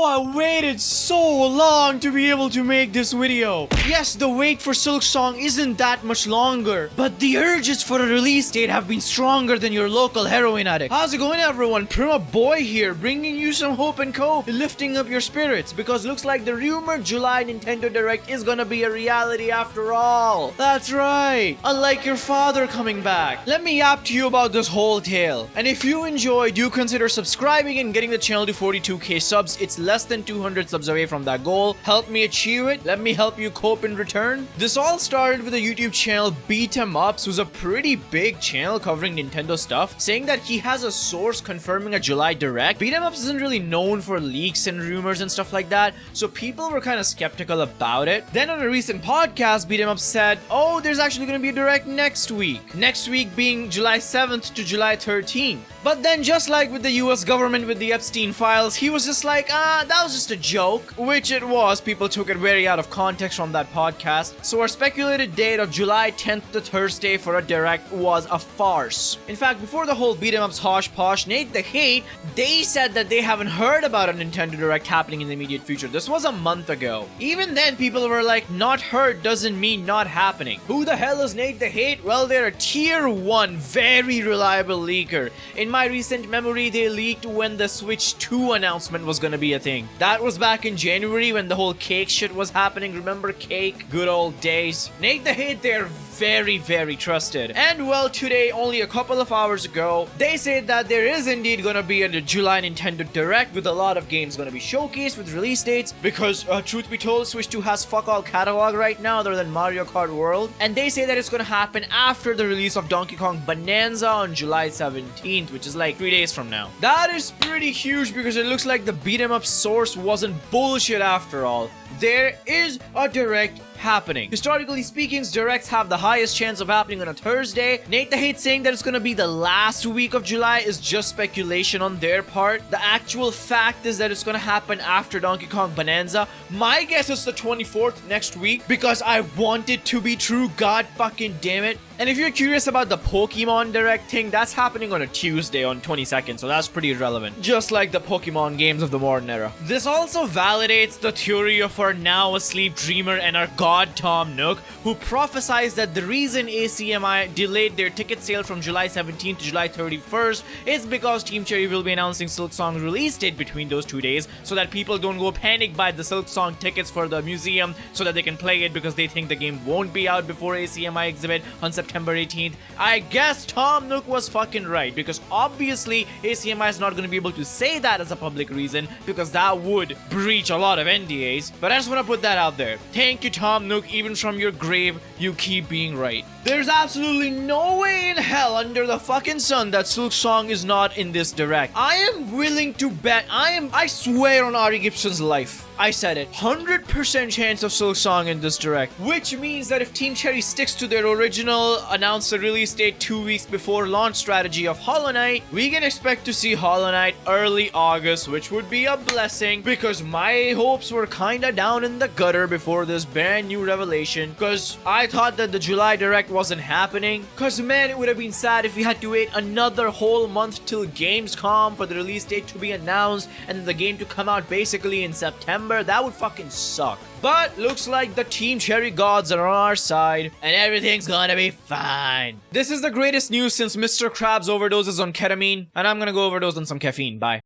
I waited so long to be able to make this video. Yes, the wait for Silksong isn't that much longer, but the urges for a release date have been stronger than your local heroin addict. How's it going, everyone? Prima Boy here, bringing you some hope and cope, lifting up your spirits, because looks like the rumored July Nintendo Direct is gonna be a reality after all. That's right, unlike your father coming back. Let me yap to you about this whole tale, and if you enjoy, do consider subscribing and getting the channel to 42k subs. It's less than 200 subs away from that goal. Help me achieve it. Let me help you cope in return. This all started with a YouTube channel, Beat 'em Ups, who's a pretty big channel covering Nintendo stuff, saying that he has a source confirming a July Direct. Beat 'em Ups isn't really known for leaks and rumors and stuff like that, so people were kind of skeptical about it. Then on a recent podcast, Beat 'em Ups said, oh, there's actually going to be a Direct next week. Next week being July 7th to July 13th. But then, just like with the US government with the Epstein files, he was just like, that was just a joke. Which it was. People took it very out of context from that podcast. So our speculated date of July 10th to Thursday for a Direct was a farce. In fact, before the whole Beat 'em Ups hosh posh, Nate the Hate, they said that they haven't heard about a Nintendo Direct happening in the immediate future. This was a month ago. Even then, people were like, not heard doesn't mean not happening. Who the hell is Nate the Hate? Well, they're a tier 1, very reliable leaker. In my recent memory, they leaked when the Switch 2 announcement was gonna be a thing. That was back in January when the whole cake shit was happening. Remember cake? Good old days. Nate the Hate, they're very trusted. And well, today, only a couple of hours ago, they said that there is indeed gonna be a July Nintendo Direct with a lot of games gonna be showcased with release dates, because truth be told, Switch 2 has fuck all catalog right now other than Mario Kart World, and they say that it's gonna happen after the release of Donkey Kong Bonanza on July 17th, which is like 3 days from now. That is pretty huge, because it looks like the beat 'em up source wasn't bullshit after all. There is a Direct happening. Historically speaking, Directs have the highest chance of happening on a Thursday. Nate the Hate saying that it's gonna be the last week of July is just speculation on their part. The actual fact is that it's gonna happen after Donkey Kong Bonanza. My guess is the 24th next week, because I want it to be true. God fucking damn it. And if you're curious about the Pokemon Direct thing, that's happening on a Tuesday on 22nd, so that's pretty relevant. Just like the Pokemon games of the modern era. This also validates the theory of our now asleep dreamer and our god Tom Nook, who prophesied that the reason ACMI delayed their ticket sale from July 17th to July 31st is because Team Cherry will be announcing Silksong's release date between those 2 days, so that people don't go panic buy the Silksong tickets for the museum so that they can play it because they think the game won't be out before ACMI exhibit on September 18th. I guess Tom Nook was fucking right, because obviously ACMI is not going to be able to say that as a public reason, because that would breach a lot of NDAs. But I just want to put that out there. Thank you, Tom Nook. Even from your grave, you keep being right. There's absolutely no way in hell under the fucking sun that Silksong is not in this Direct. I am willing to bet, I swear on Ari Gibson's life, I said it, 100% chance of Silksong in this Direct. Which means that if Team Cherry sticks to their original announced the release date 2 weeks before launch strategy of Hollow Knight, we can expect to see Hollow Knight early August, which would be a blessing, because my hopes were kinda down in the gutter before this brand new revelation, because I thought that the July Direct wasn't happening. Because man, it would have been sad if we had to wait another whole month till Gamescom for the release date to be announced and the game to come out basically in September. That would fucking suck. But looks like the Team Cherry gods are on our side and everything's gonna be fine. This is the greatest news since Mr. Krabs overdoses on ketamine, and I'm gonna go overdose on some caffeine. Bye.